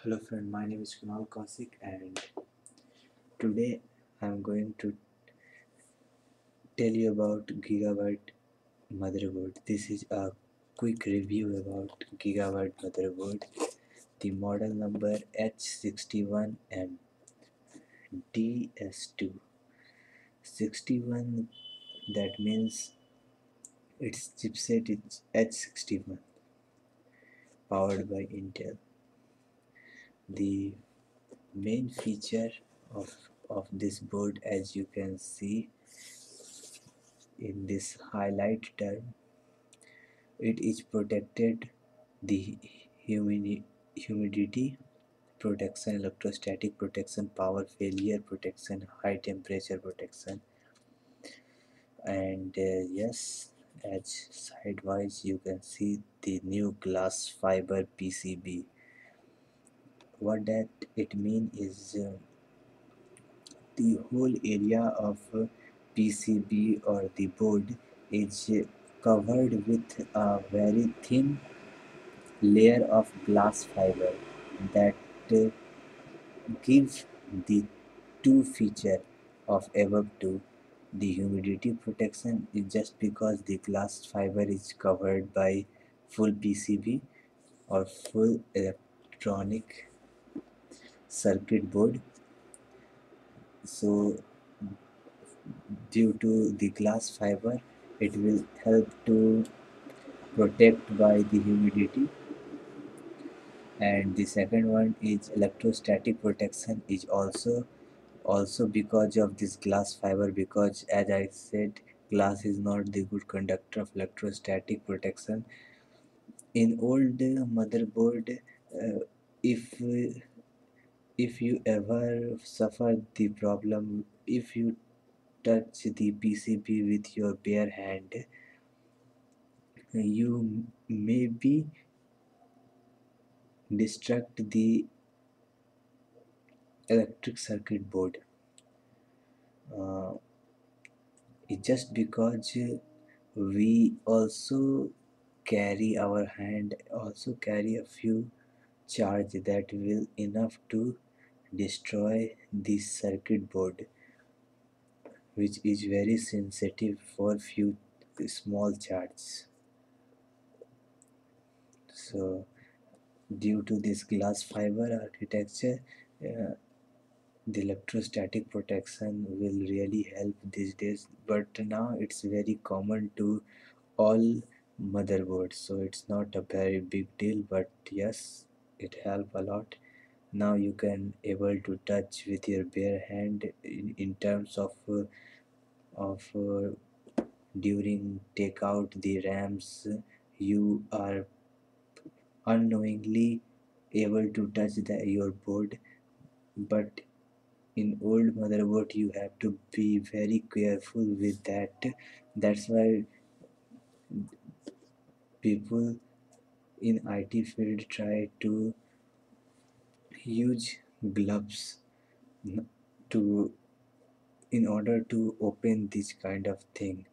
Hello friend, my name is Kunal Kausik and today I'm going to tell you about Gigabyte motherboard. This is a quick review about Gigabyte motherboard. The model number H61M-DS2. 61, that means its chipset is H61, powered by Intel. The main feature of this board, as you can see in this highlight term, it is protected the humidity protection, electrostatic protection, power failure protection, high temperature protection, and yes, as sidewise you can see the new glass fiber PCB. What that it mean is the whole area of PCB or the board is covered with a very thin layer of glass fiber that uh, give the two feature of above two. The humidity protection is just because the glass fiber is covered by full PCB or full electronic circuit board. So due to the glass fiber, it will help to protect by the humidity. And the second one is electrostatic protection is also because of this glass fiber, because as I said, glass is not the good conductor of electrostatic protection. In old motherboard, if if you ever suffer the problem, if you touch the PCB with your bare hand, you maybe destruct the electric circuit board. uh, it's just because we also carry our hand also carry a few charge that will enough to destroy the circuit board, which is very sensitive for few small charges. So due to this glass fiber architecture, uh, the electrostatic protection will really help these days, but now it's very common to all motherboards, so it's not a very big deal, but yes, it help a lot. Now you can able to touch with your bare hand in terms of during take out the rams, you are unknowingly able to touch your board, but in old motherboard you have to be very careful with that. That's why people in IT field try to use gloves to in order to open this kind of thing,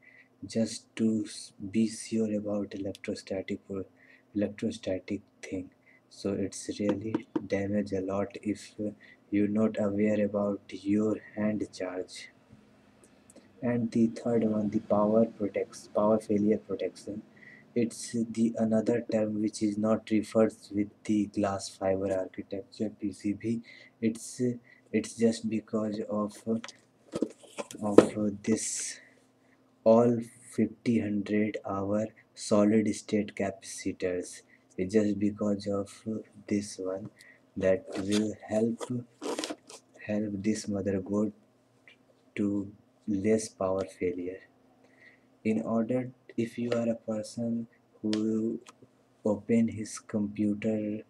just to be sure about electrostatic thing. So it's really damage a lot if you're not aware about your hand charge. And the third one, the power failure protection. It's the another term which is not referred with the glass fiber architecture PCB. It's just because of this all 50 100 hour solid state capacitors. It's just because of this one that will help this motherboard to less power failure. In order, if you are a person who open his computer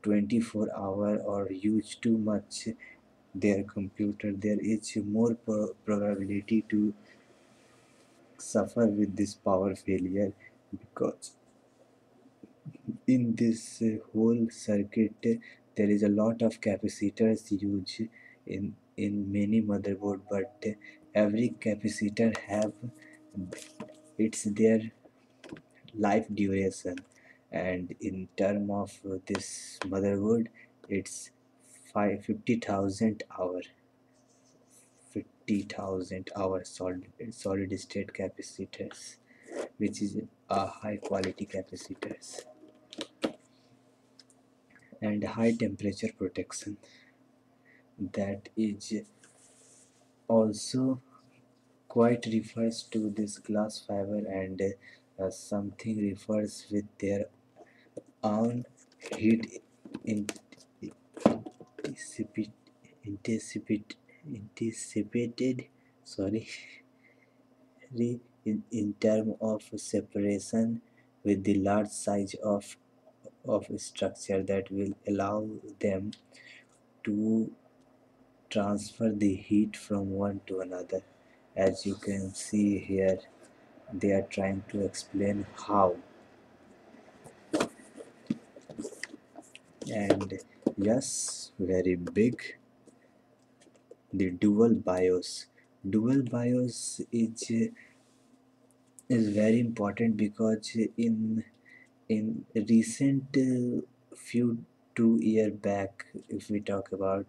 24 hour or use too much their computer, there is more probability to suffer with this power failure, because in this whole circuit there is a lot of capacitors used in many motherboard, but every capacitor have it's their life duration. And in term of this motherboard, it's 50,000 hour, 50,000 hour solid state capacitors, which is a high quality capacitors. And high temperature protection, that is also quite refers to this glass fiber, and something refers with their own heat in, anticipate, anticipated, sorry, in term of separation with the large size of structure that will allow them to transfer the heat from one to another. As you can see here, they are trying to explain how. And yes, very big, the dual BIOS is very important because in recent few 2 year back, if we talk about,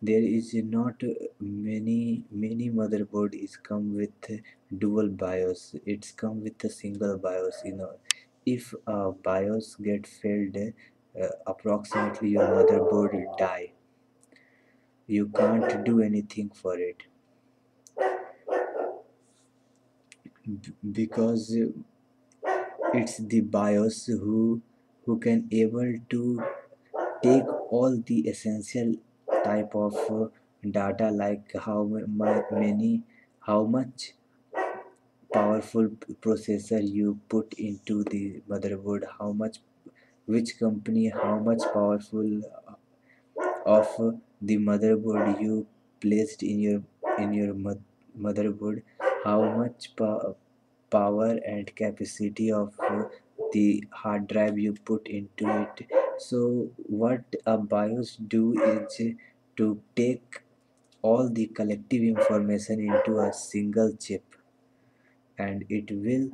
there is not many motherboard is come with dual BIOS. It's come with a single BIOS. If a BIOS get failed, approximately your motherboard will die. You can't do anything for it because it's the BIOS who can able to take all the essential type of data, like many, how much powerful processor you put into the motherboard, how much, which company, how much powerful of the motherboard you placed in your motherboard, how much power and capacity of the hard drive you put into it. So what a BIOS do is to take all the collective information into a single chip, and it will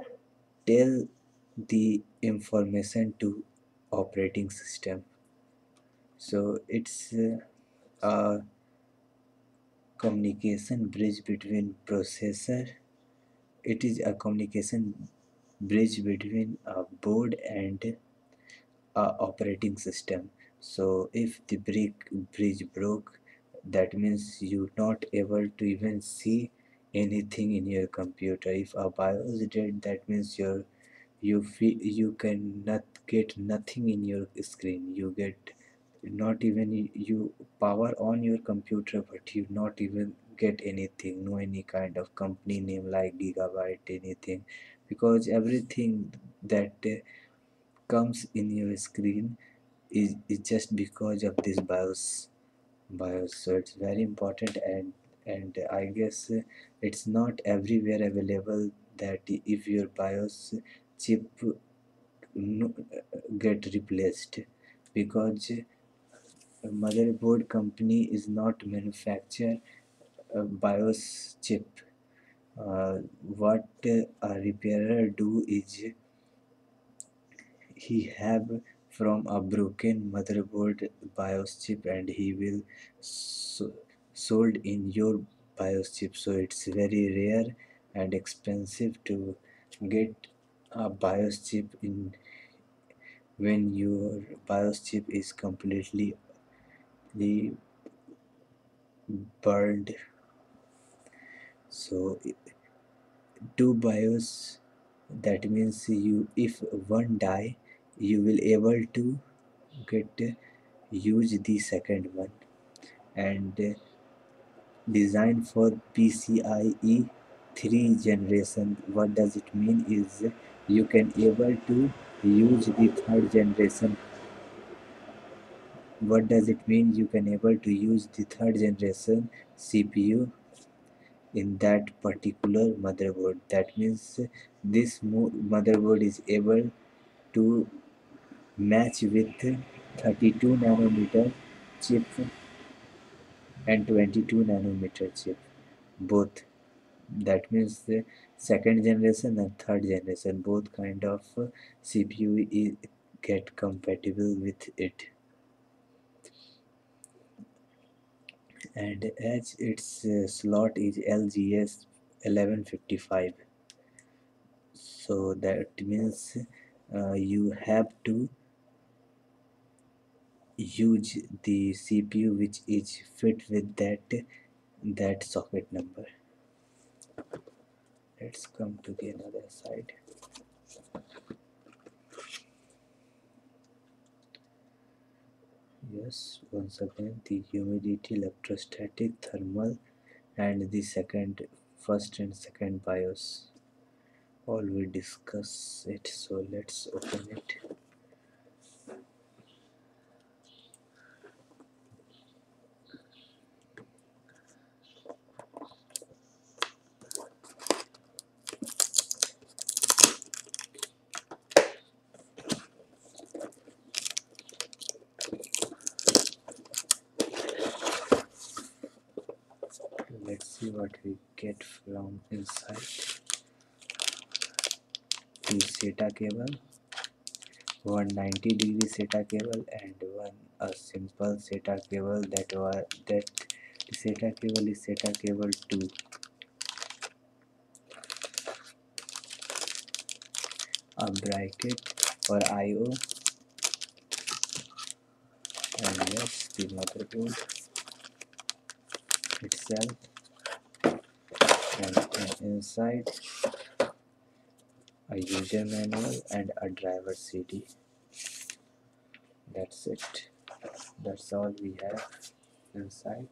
tell the information to operating system. So it's a communication bridge between processor. It is a communication bridge between a board and a operating system. So if the bridge broke, that means you not able to even see anything in your computer. If a BIOS dead, that means you cannot get nothing in your screen. You get not even you power on your computer, but you not even get anything, no any kind of company name like Gigabyte, anything, because everything that comes in your screen is just because of this BIOS. So it's very important, and I guess it's not everywhere available that if your BIOS chip get replaced, because motherboard company is not manufacture a BIOS chip. What a repairer do is he have from a broken motherboard BIOS chip, and he will sold in your BIOS chip. So it's very rare and expensive to get a BIOS chip in when your BIOS chip is completely burned. So two BIOS, that means you, if one die, you will able to get use the second one. And designed for PCIe 3 generation. What does it mean is you can able to use the third generation. What does it mean? You can able to use the third generation CPU in that particular motherboard. That means this motherboard is able to match with 32 nanometer chip and 22 nanometer chip, both. That means the second generation and third generation, both kind of CPU get compatible with it. and as its slot is LGS 1155, so that means you have to use the CPU which is fit with that socket number. Let's come to the another side. Yes, once again the humidity, electrostatic, thermal, and the first and second BIOS. All we discuss it. So let's open it. Let's see what we get from inside. The SATA cable, 190-degree SATA cable, and a simple SATA cable. That the SATA cable is SATA cable 2. A bracket for I/O, and yes, the motherboard itself, and inside a user manual and a driver CD. That's it. That's all we have inside.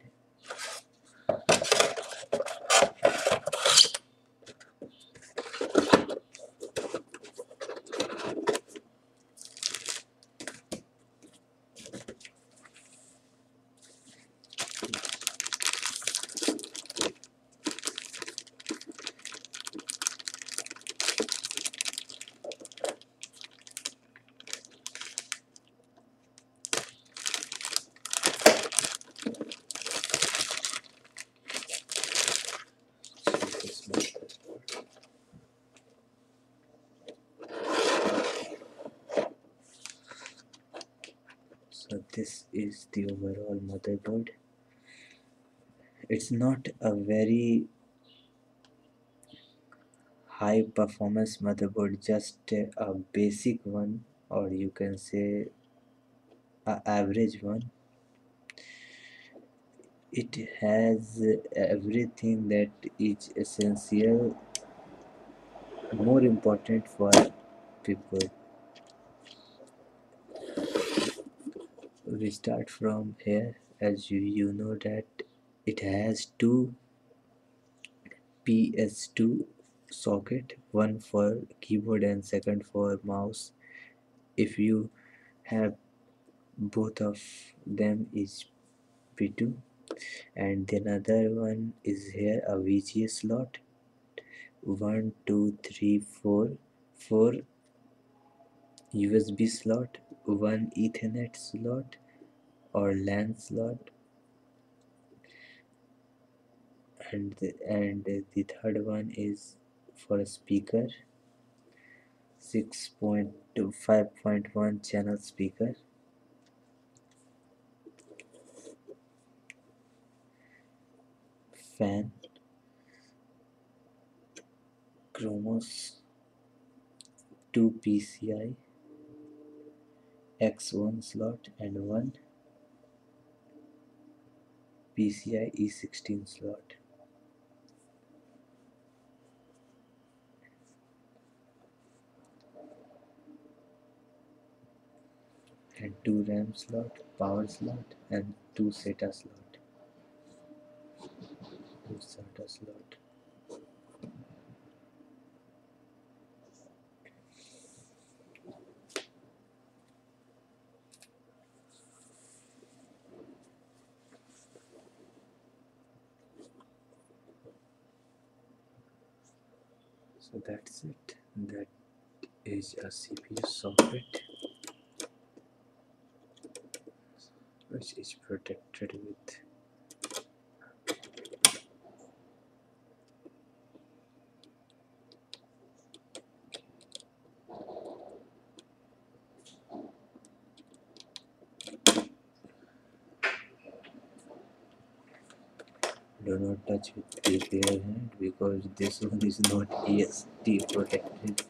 So this is the overall motherboard. It's not a very high performance motherboard, just a basic one, or you can say a average one. It has everything that is essential, more important for people. We start from here. As you know that it has two PS2 socket, one for keyboard and second for mouse. If you have both of them is P2, and the another one is here, a VGA slot, 1 2 3 4, 4 USB slot, 1 Ethernet slot or LAN slot, and the third one is for a speaker, 5.1 channel speaker, fan, Chromos, 2 PCI X1 slot, and 1 PCI E16 slot. And 2 RAM slot, power slot, and 2 SATA slot. So that's it. That is a CPU socket which is protected with Do not touch with your bare hand because this one is not EST protected.